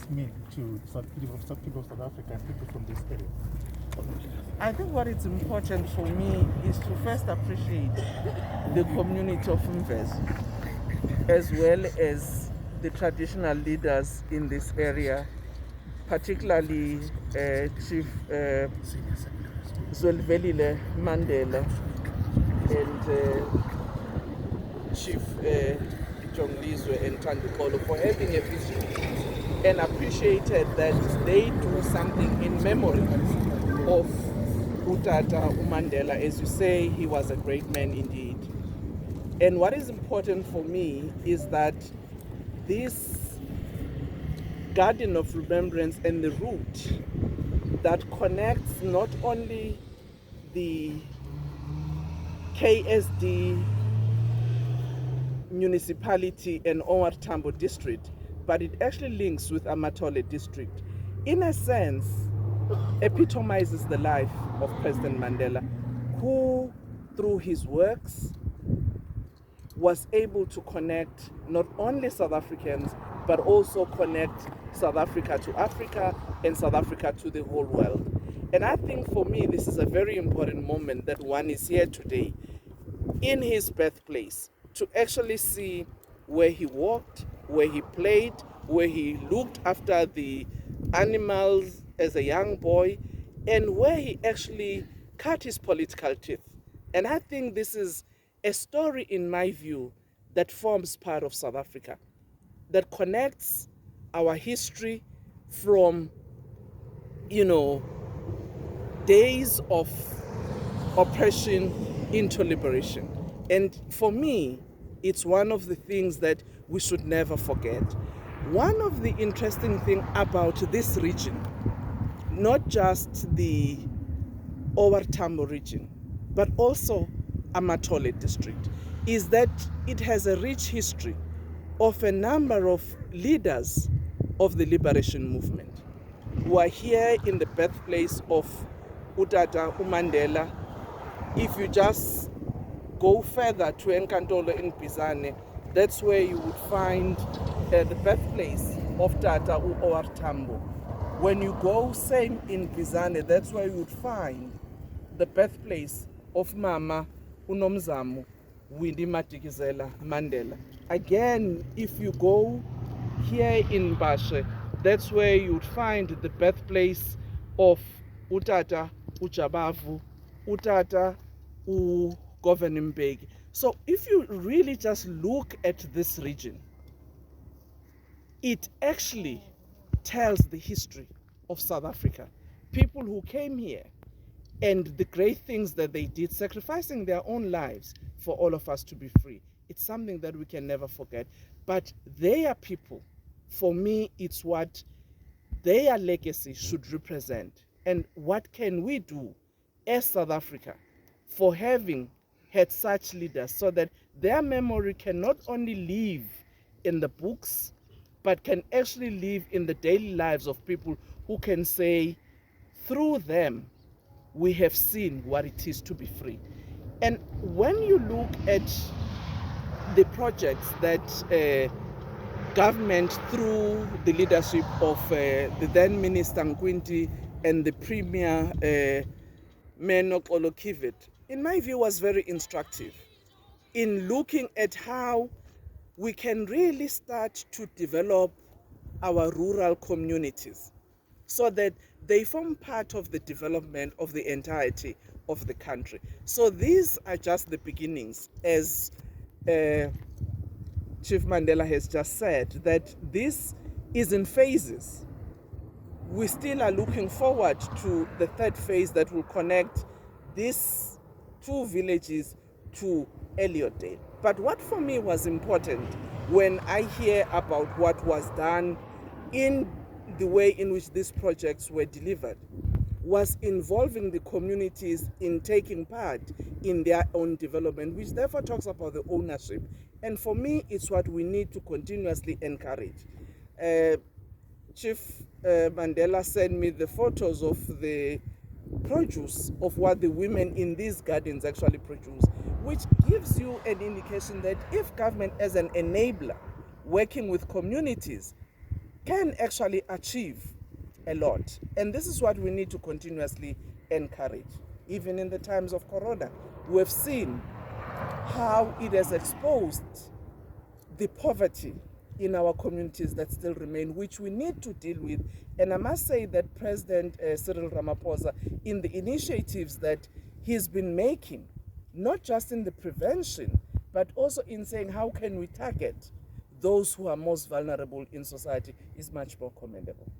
this mean to people of South Africa and people from this area? I think what is important for me is to first appreciate the community of Mves, as well as the traditional leaders in this area, particularly Chief Zwelivelile Mandela and Chief Jonglizwe and Tandikolo for having a vision and appreciated that they do something in memory of Utata Mandela. As you say, he was a great man indeed. And what is important for me is that this garden of remembrance and the route that connects not only the KSD municipality and OR Tambo district, but it actually links with Amatole district, in a sense, epitomizes the life of President Mandela, who, through his works, was able to connect not only South Africans, but also connect South Africa to Africa and South Africa to the whole world. And I think for me, this is a very important moment that one is here today in his birthplace to actually see where he walked, where he played, where he looked after the animals as a young boy, and where he actually cut his political teeth. And I think this is a story, in my view, that forms part of South Africa, that connects our history from, days of oppression into liberation. And for me, it's one of the things that we should never forget. One of the interesting things about this region, not just the OR Tambo region, but also Amatole district, is that it has a rich history of a number of leaders of the liberation movement who are here in the birthplace of Utata Mandela. If you just go further to Enkantolo in Bizane, that's where you would find the birthplace of Tata OR Tambo. When you go same in Bizane, that's where you would find the birthplace of Mama Unomzamu Winnie Madikizela Mandela. Again, if you go here in Bashe, that's where you would find the birthplace of Utata Ujabavu, Utata Governembeki. So if you really just look at this region, it actually tells the history of South Africa. People who came here and the great things that they did, sacrificing their own lives for all of us to be free. It's something that we can never forget. But they are people. For me, it's what their legacy should represent. And what can we do as South Africa for having had such leaders so that their memory can not only live in the books, but can actually live in the daily lives of people who can say, through them, we have seen what it is to be free. And when you look at the projects that government, through the leadership of the then Minister Nkwinti and the Premier Menok Olokivit, in my view, was very instructive in looking at how we can really start to develop our rural communities so that they form part of the development of the entirety of the country. So these are just the beginnings, as Chief Mandela has just said, that this is in phases. We still are looking forward to the third phase that will connect these two villages to Elliotdale. But what for me was important when I hear about what was done in the way in which these projects were delivered was involving the communities in taking part in their own development, which therefore talks about the ownership. And for me, it's what we need to continuously encourage. Chief Mandela sent me the photos of the produce of what the women in these gardens actually produce, which gives you an indication that if government as an enabler working with communities can actually achieve a lot. And this is what we need to continuously encourage. Even in the times of Corona, we've seen how it has exposed the poverty in our communities that still remain, which we need to deal with. And I must say that President Cyril Ramaphosa, in the initiatives that he's been making, not just in the prevention, but also in saying how can we target those who are most vulnerable in society, is much more commendable.